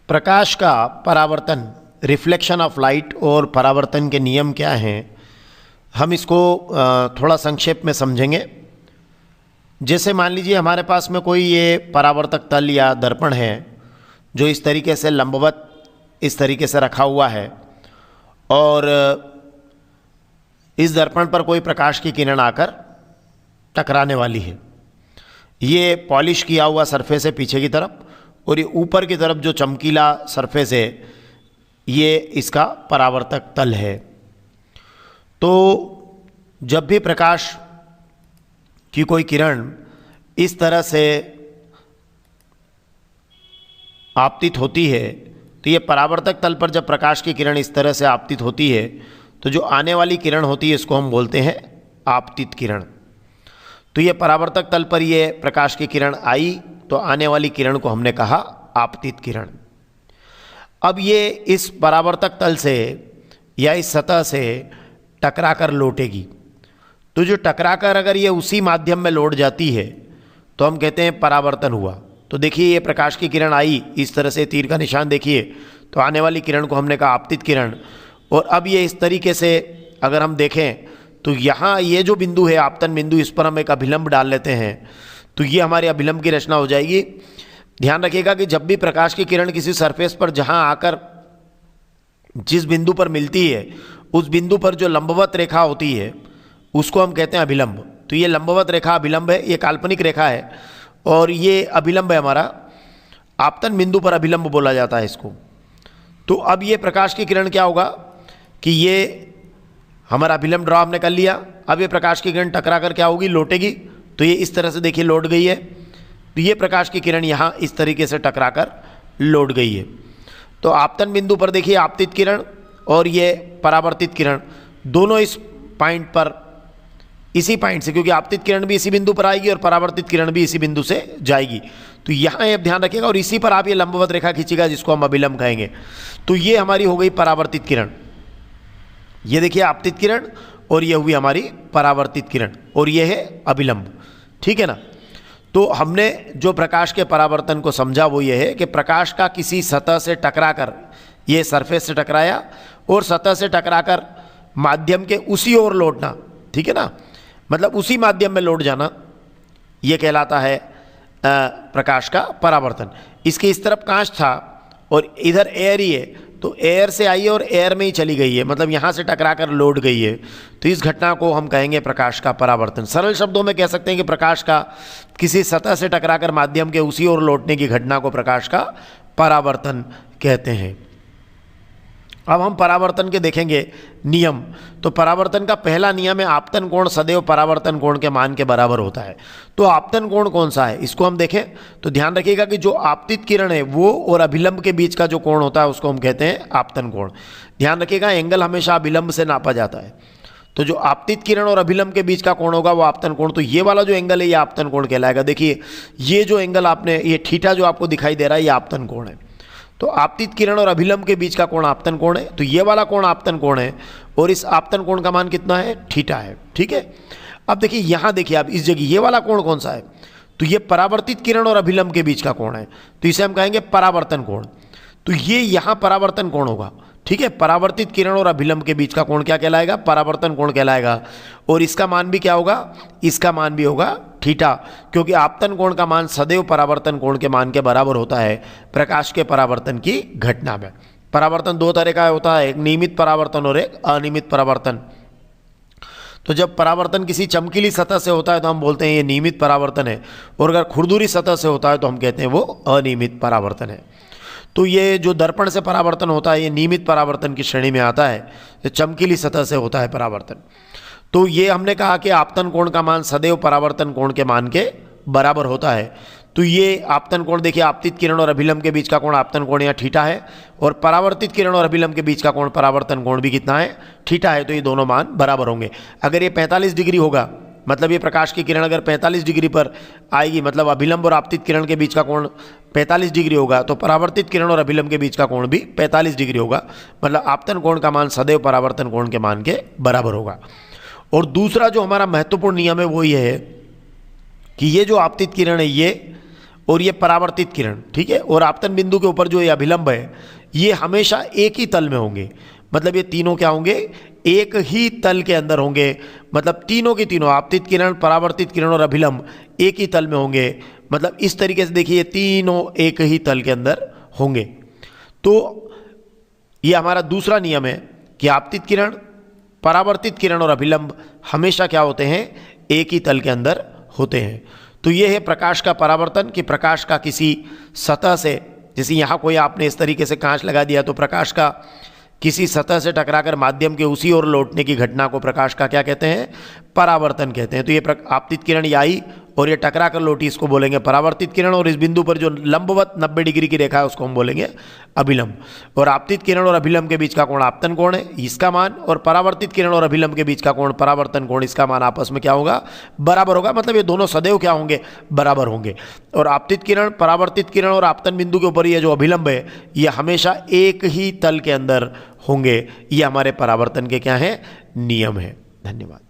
प्रकाश का परावर्तन, reflection of light और परावर्तन के नियम क्या हैं, हम इसको थोड़ा संक्षेप में समझेंगे। जैसे मान लीजिए हमारे पास में कोई ये परावर्तक तल या दर्पण है जो इस तरीके से लंबवत इस तरीके से रखा हुआ है और इस दर्पण पर कोई प्रकाश की किरण आकर टकराने वाली है। ये पॉलिश किया हुआ सरफेस है पीछे की तरफ और ये ऊपर की तरफ जो चमकीला सरफेस है ये इसका परावर्तक तल है। तो जब भी प्रकाश की कोई किरण इस तरह से आपतित होती है तो ये परावर्तक तल पर जब प्रकाश की किरण इस तरह से आपतित होती है तो जो आने वाली किरण होती है इसको हम बोलते हैं आपतित किरण। तो ये परावर्तक तल पर ये प्रकाश की किरण आई तो आने वाली किरण को हमने कहा आपतित किरण। अब ये इस परावर्तक तल से या इस सतह से टकराकर लौटेगी, तो जो टकराकर अगर ये उसी माध्यम में लौट जाती है तो हम कहते हैं परावर्तन हुआ। तो देखिए ये प्रकाश की किरण आई, इस तरह से तीर का निशान देखिए, तो आने वाली किरण को हमने कहा आपतित किरण। और अब ये इस तरीके से अगर हम देखें तो यहाँ ये जो बिंदु है आपतन बिंदु, इस पर हम एक अभिलंब डाल लेते हैं तो ये हमारी अभिलंब की रचना हो जाएगी। ध्यान रखिएगा कि जब भी प्रकाश की किरण किसी सरफेस पर जहाँ आकर जिस बिंदु पर मिलती है उस बिंदु पर जो लंबवत रेखा होती है उसको हम कहते हैं अभिलंब। तो ये लंबवत रेखा अभिलंब है, ये काल्पनिक रेखा है और ये अभिलंब है हमारा, आपतन बिंदु पर अभिलंब बोला जाता है इसको। तो अब ये प्रकाश की किरण क्या होगा कि ये हमारा अभिलंब ड्रॉ हमने कर लिया। अब ये प्रकाश की किरण टकरा कर क्या होगी, लौटेगी। तो ये इस तरह से देखिए लौट गई है। तो ये प्रकाश की किरण यहाँ इस तरीके से टकरा कर लौट गई है। तो आपतन बिंदु पर देखिए आपतित किरण और ये परावर्तित किरण दोनों इस पॉइंट पर, इसी पॉइंट से, क्योंकि आपतित किरण भी इसी बिंदु पर आएगी और परावर्तित किरण भी इसी बिंदु से जाएगी। तो यहाँ आप ध्यान रखिएगा और इसी पर आप ये लंबवत रेखा खींचिएगा जिसको हम अभिलंब कहेंगे। तो ये हमारी हो गई परावर्तित किरण। ये देखिए आपतित किरण और ये हुई हमारी परावर्तित किरण और ये है अभिलंब, ठीक है ना। तो हमने जो प्रकाश के परावर्तन को समझा वो ये है कि प्रकाश का किसी सतह से टकराकर, ये सरफेस से टकराया और सतह से टकराकर माध्यम के उसी ओर लौटना, ठीक है ना, मतलब उसी माध्यम में लौट जाना, ये कहलाता है प्रकाश का परावर्तन। इसके इस तरफ कांच था और इधर एयर ही है, तो एयर से आई है और एयर में ही चली गई है, मतलब यहाँ से टकराकर लौट गई है। तो इस घटना को हम कहेंगे प्रकाश का परावर्तन। सरल शब्दों में कह सकते हैं कि प्रकाश का किसी सतह से टकराकर माध्यम के उसी ओर लौटने की घटना को प्रकाश का परावर्तन कहते हैं। अब हम परावर्तन के देखेंगे नियम। तो परावर्तन का पहला नियम है आपतन कोण सदैव परावर्तन कोण के मान के बराबर होता है। तो आपतन कोण कौन सा है इसको हम देखें तो ध्यान रखिएगा कि जो आपतित किरण है वो और अभिलंब के बीच का जो कोण होता है उसको हम कहते हैं आपतन कोण। ध्यान रखिएगा एंगल हमेशा अभिलंब से नापा जाता है। तो जो आपतित किरण और अभिलंब के बीच का कोण होगा वो आपतन कोण। तो ये वाला जो एंगल है ये आपतन कोण कहलाएगा। देखिए ये जो एंगल आपने, ये थीटा जो आपको दिखाई दे रहा है ये आपतन कोण है। तो आपतित किरण और अभिलंब के बीच का कोण आपतन कोण है। तो ये वाला कोण आपतन कोण है और इस आपतन कोण का मान कितना है, थीटा है, ठीक है। अब देखिए यहाँ देखिए आप इस जगह ये वाला कोण कौन सा है, तो ये परावर्तित किरण और अभिलंब के बीच का कोण है, तो इसे हम कहेंगे परावर्तन कोण। तो ये यहाँ परावर्तन कोण होगा, ठीक है। परावर्तित किरण और अभिलंब के बीच का कोण क्या कहलाएगा, परावर्तन कोण कहलाएगा। और इसका मान भी क्या होगा, इसका मान भी होगा थीटा, क्योंकि आपतन कोण का मान सदैव परावर्तन कोण के मान के बराबर होता है प्रकाश के परावर्तन की घटना में। परावर्तन दो तरह का होता है, एक नियमित परावर्तन और एक अनियमित परावर्तन। तो जब परावर्तन किसी चमकीली सतह से होता है तो हम बोलते हैं ये नियमित परावर्तन है, और अगर खुरदुरी सतह से होता है तो हम कहते हैं वो अनियमित परावर्तन है। तो ये जो दर्पण से परावर्तन होता है ये नियमित परावर्तन की श्रेणी में आता है, ये चमकीली सतह से होता है परावर्तन। तो ये हमने कहा कि आपतन कोण का मान सदैव परावर्तन कोण के मान के बराबर होता है। तो ये आपतन कोण देखिए आपतित किरण और अभिलंब के बीच का कोण आपतन कोण या थीटा है, और परावर्तित किरण और अभिलंब के बीच का कोण परावर्तन कोण भी कितना है, थीटा है। तो ये दोनों मान बराबर होंगे। अगर ये 45 डिग्री होगा, मतलब ये प्रकाश की किरण अगर 45 डिग्री पर आएगी, मतलब अभिलंब और आपतित किरण के बीच का कोण 45 डिग्री होगा, तो परावर्तित किरण और अभिलंब के बीच का कोण भी 45 डिग्री होगा, मतलब आपतन कोण का मान सदैव परावर्तन कोण के मान के बराबर होगा। और दूसरा जो हमारा महत्वपूर्ण नियम है वो ये है कि ये जो आपतित किरण है ये और ये परावर्तित किरण, ठीक है। और आपतन बिंदु के ऊपर जो ये अभिलंब है ये हमेशा एक ही तल में होंगे, मतलब ये तीनों क्या होंगे, एक ही तल के अंदर होंगे। मतलब तीनों की तीनों, आपतित किरण, परावर्तित किरण और अभिलंब एक ही तल में होंगे। मतलब इस तरीके से देखिए तीनों एक ही तल के अंदर होंगे। तो ये हमारा दूसरा नियम है कि आपतित किरण, परावर्तित किरण और अभिलंब हमेशा क्या होते हैं, एक ही तल के अंदर होते हैं। तो ये है प्रकाश का परावर्तन, कि प्रकाश का किसी सतह से, जैसे यहाँ कोई आपने इस तरीके से कांच लगा दिया तो प्रकाश का किसी सतह से टकराकर माध्यम के उसी ओर लौटने की घटना को प्रकाश का क्या कहते हैं, परावर्तन कहते हैं। तो ये आपतित किरण ये आई और ये टकरा कर लौटी, इसको बोलेंगे परावर्तित किरण। और इस बिंदु पर जो लंबवत 90 डिग्री की रेखा है उसको हम बोलेंगे अभिलंब। और आपतित किरण और अभिलंब के बीच का कोण आपतन कोण है, इसका मान, और परावर्तित किरण और अभिलंब के बीच का कोण परावर्तन कोण, इसका मान आपस में क्या होगा, बराबर होगा। मतलब ये दोनों सदैव क्या होंगे, बराबर होंगे। और आपतित किरण, परावर्तित किरण और आपतन बिंदु के ऊपर ये जो अभिलंब है ये हमेशा एक ही तल के अंदर होंगे। ये हमारे परावर्तन के क्या हैं, नियम है। धन्यवाद।